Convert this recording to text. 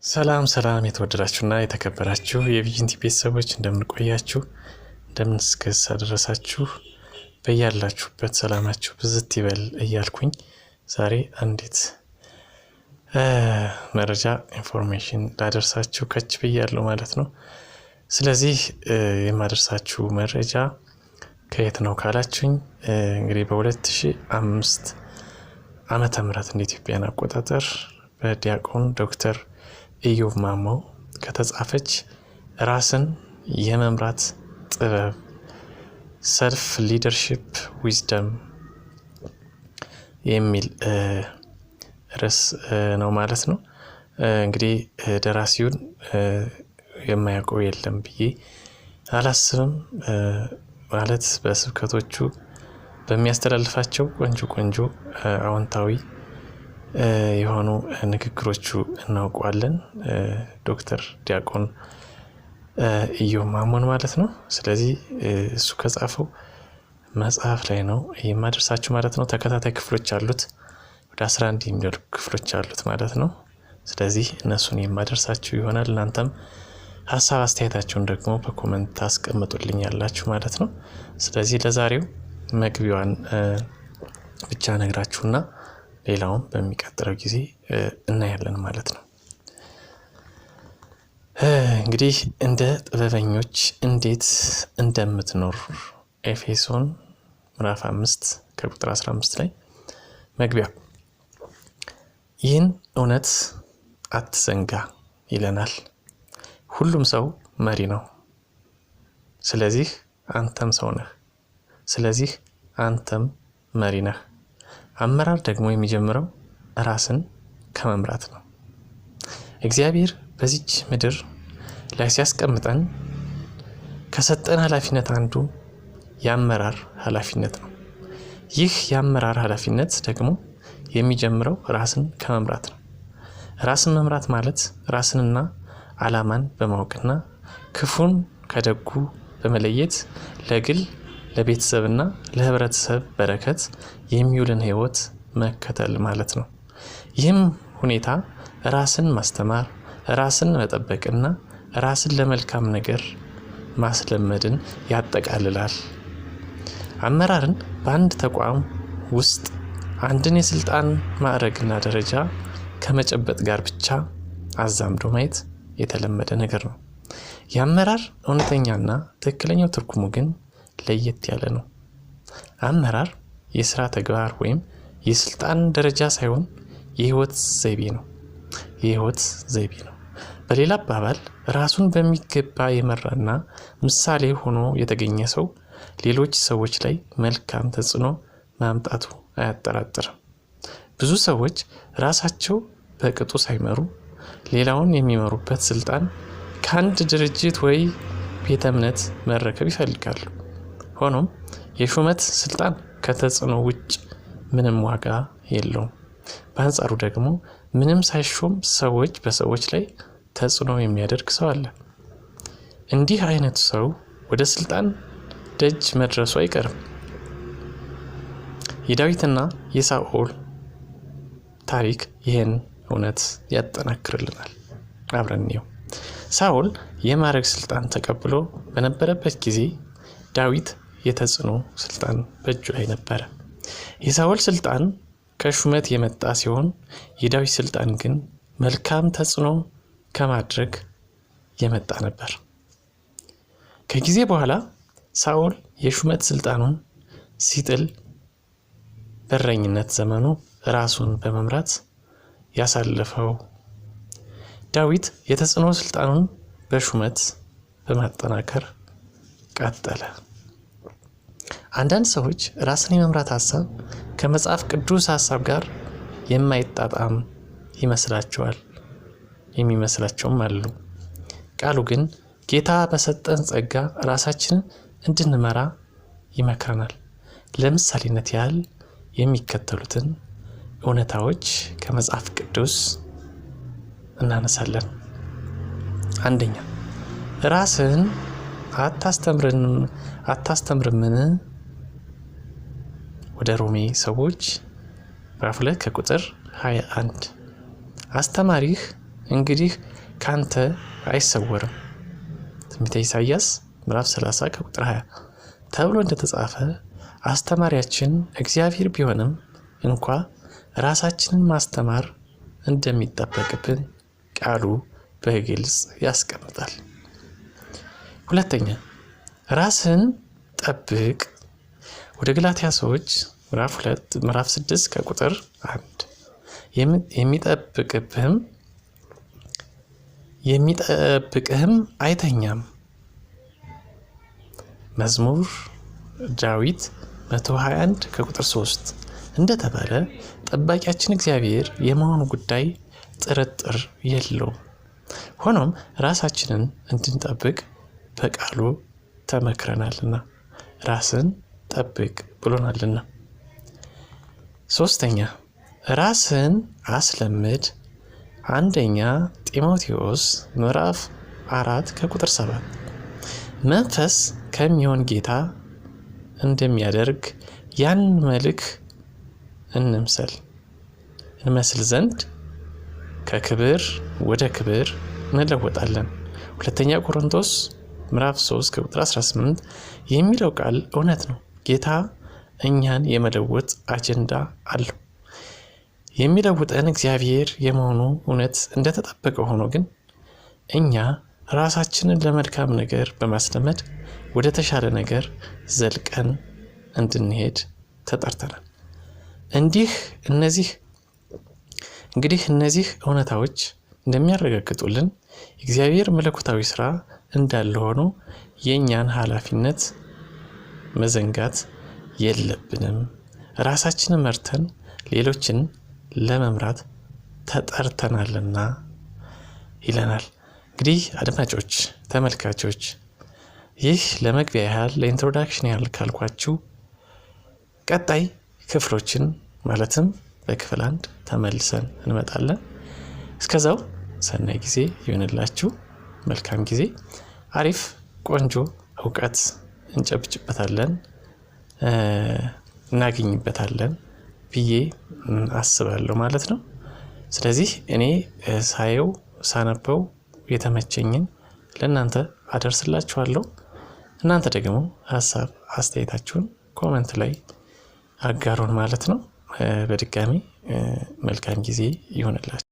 ሰላም የተወደዳችሁና የተከበራችሁ የቪዥን ቲቪ ቤተሰቦች እንደምን ቆያችሁ? እንደምን እስከደረሳችሁ በያላችሁበት ሰላማችሁ ብዝት ይበል እያልኩኝ ዛሬ አንዲት መረጃ ኢንፎርሜሽን ላደርሳችሁ ከች ብያለሁ ማለት ነው። ስለዚህ የማደርሳችሁ መረጃ ከየት ነው ካላችሁኝ እንግዲህ በ2005 ዓመተ ምህረት እንደ ኢትዮጵያን አቆጣጠር በዲያቆን ዶክተር ኢዮብ ማሞ ከተጻፈች ራስን የመምራት ጥበብ ሰልፍ ሊደርሺፕ ዊዝደም የሚል ርዕስ ነው ማለት ነው። እንግዲህ ደራሲውን የማያውቀው የለም ብዬ አላስብም። ማለት በስብከቶቹ በሚያስተላልፋቸው ቆንጆ አዎንታዊ የሆኑ ንግግሮቹ እናውቀዋለን። ዶክተር ዲያቆን ኢዮብ ማሞን ማለት ነው። ስለዚህ እሱ ከጻፈው መጽሐፍ ላይ ነው የማደርሳችሁ ማለት ነው። ተከታታይ ክፍሎች አሉት፣ ወደ 11 የሚደርሱ ክፍሎች አሉት ማለት ነው። ስለዚህ እነሱን የማደርሳችሁ ይሆናል። እናንተም ሀሳብ አስተያየታችሁን ደግሞ በኮሜንት ታስቀምጡልኛላችሁ ማለት ነው። ስለዚህ ለዛሬው መግቢያዋን ብቻ ነግራችሁና ሌላውን በሚቀጥለው ጊዜ እናያለን ማለት ነው። እንግዲህ እንደ ጥበበኞች እንዴት እንደምትኖር ኤፌሶን ምዕራፍ 5 ከቁጥር 15 ላይ መግቢያ ይህን እውነት አትዘንጋ ይለናል። ሁሉም ሰው መሪ ነው። ስለዚህ አንተም ሰው ነህ። ስለዚህ አንተም መሪ ነህ። አመራር ደግሞ የሚጀምረው ራስን ከመምራት ነው። እግዚአብሔር በዚች ምድር ላይ ሲያስቀምጠን ከሰጠን ኃላፊነት አንዱ የአመራር ኃላፊነት ነው። ይህ የአመራር ኃላፊነት ደግሞ የሚጀምረው ራስን ከመምራት ነው። ራስን መምራት ማለት ራስንና ዓላማን በማወቅና ክፉን ከደጉ በመለየት ለግል ለቤተሰብና ለህብረተሰብ በረከት የሚውልን ህይወት መከተል ማለት ነው። ይህም ሁኔታ ራስን ማስተማር፣ ራስን መጠበቅና ራስን ለመልካም ነገር ማስለመድን ያጠቃልላል። አመራርን በአንድ ተቋም ውስጥ አንድን የስልጣን ማዕረግና ደረጃ ከመጨበጥ ጋር ብቻ አዛምዶ ማየት የተለመደ ነገር ነው። የአመራር እውነተኛና ትክክለኛው ትርጉሙ ግን ለየት ያለ ነው። አመራር የሥራ ተግባር ወይም የስልጣን ደረጃ ሳይሆን የህይወት ዘይቤ ነው። በሌላ አባባል ራሱን በሚገባ የመራና ምሳሌ ሆኖ የተገኘ ሰው ሌሎች ሰዎች ላይ መልካም ተጽዕኖ ማምጣቱ አያጠራጥርም። ብዙ ሰዎች ራሳቸው በቅጡ ሳይመሩ ሌላውን የሚመሩበት ስልጣን ከአንድ ድርጅት ወይ ቤተ እምነት መረከብ ይፈልጋሉ። ሆኖም የሹመት ስልጣን ከተጽዕኖ ውጭ ምንም ዋጋ የለውም። በአንጻሩ ደግሞ ምንም ሳይሾም በሰዎች ላይ ተጽዕኖ የሚያደርግ ሰው አለ። እንዲህ አይነቱ ሰው ወደ ስልጣን ደጅ መድረሱ አይቀርም። የዳዊትና የሳኦል ታሪክ ይህን እውነት ያጠናክርልናል። አብረን እንየው። ሳኦል የማዕረግ ስልጣን ተቀብሎ በነበረበት ጊዜ ዳዊት የተጽዕኖ ስልጣን በእጁ ላይ ነበረ። የሳኦል ስልጣን ከሹመት የመጣ ሲሆን የዳዊት ስልጣን ግን መልካም ተጽዕኖ ከማድረግ የመጣ ነበር። ከጊዜ በኋላ ሳኦል የሹመት ስልጣኑን ሲጥል በረኝነት ዘመኑ ራሱን በመምራት ያሳለፈው ዳዊት የተጽዕኖ ስልጣኑን በሹመት በማጠናከር ቀጠለ። አንዳንድ ሰዎች ራስን የመምራት ሐሳብ ከመጽሐፍ ቅዱስ ሐሳብ ጋር የማይጣጣም የሚመስላቸውም አሉ። ቃሉ ግን ጌታ በሰጠን ጸጋ ራሳችንን እንድንመራ ይመክረናል። ለምሳሌነት ያህል የሚከተሉትን እውነታዎች ከመጽሐፍ ቅዱስ እናነሳለን። አንደኛ፣ ራስን አታስተምርምን? ወደ ሮሜ ሰዎች ምዕራፍ 2 ከቁጥር 21 አስተማሪህ እንግዲህ ካንተ አይሰወርም ትንቢተ ኢሳይያስ ምዕራፍ 30 ከቁጥር 20 ተብሎ እንደተጻፈ አስተማሪያችን እግዚአብሔር ቢሆንም እንኳ ራሳችንን ማስተማር እንደሚጠበቅብን ቃሉ በግልጽ ያስቀምጣል። ሁለተኛ ራስን ጠብቅ። ወደ ገላትያ ሰዎች ምዕራፍ 6 ከቁጥር 1 የሚጠብቅህም አይተኛም። መዝሙር ዳዊት 121 ከቁጥር 3 እንደተባለ ጠባቂያችን እግዚአብሔር የመሆኑ ጉዳይ ጥርጥር የለውም። ሆኖም ራሳችንን እንድንጠብቅ በቃሉ ተመክረናልና ራስን ጠብቅ ብሎናልና። ሶስተኛ ራስን አስለምድ። አንደኛ ጢሞቴዎስ ምዕራፍ 4 ከቁጥር 7 መንፈስ ከሚሆን ጌታ እንደሚያደርግ ያን መልክ እንመስል ዘንድ ከክብር ወደ ክብር እንለወጣለን። ሁለተኛ ቆሮንቶስ ምዕራፍ 3 ከቁጥር 18 የሚለው ቃል እውነት ነው። ጌታ እኛን የመለወጥ አጀንዳ አለው። የሚለውጠን እግዚአብሔር የመሆኑ እውነት እንደተጠበቀ ሆኖ ግን እኛ ራሳችንን ለመልካም ነገር በማስለመድ ወደ ተሻለ ነገር ዘልቀን እንድንሄድ ተጠርተናል። እነዚህ እውነታዎች እንደሚያረጋግጡልን እግዚአብሔር መለኮታዊ ስራ እንዳለ ሆኖ የእኛን ኃላፊነት መዘንጋት የለብንም። ራሳችንን መርተን ሌሎችን ለመምራት ተጠርተናልና ይለናል። እንግዲህ አድማጮች፣ ተመልካቾች ይህ ለመግቢያ ያህል ለኢንትሮዳክሽን ያህል ካልኳችሁ ቀጣይ ክፍሎችን ማለትም በክፍል 1 ተመልሰን እንመጣለን። እስከዛው ሰናይ ጊዜ ይሁንላችሁ። መልካም ጊዜ፣ አሪፍ ቆንጆ እውቀት እንጨብጭበታለን እናገኝበታለን ብዬ አስባለሁ ማለት ነው። ስለዚህ እኔ ሳነበው የተመቸኝን ለእናንተ አደርስላችኋለሁ። እናንተ ደግሞ ሀሳብ አስተያየታችሁን ኮሜንት ላይ አጋሩን ማለት ነው። በድጋሚ መልካም ጊዜ ይሁንላችሁ።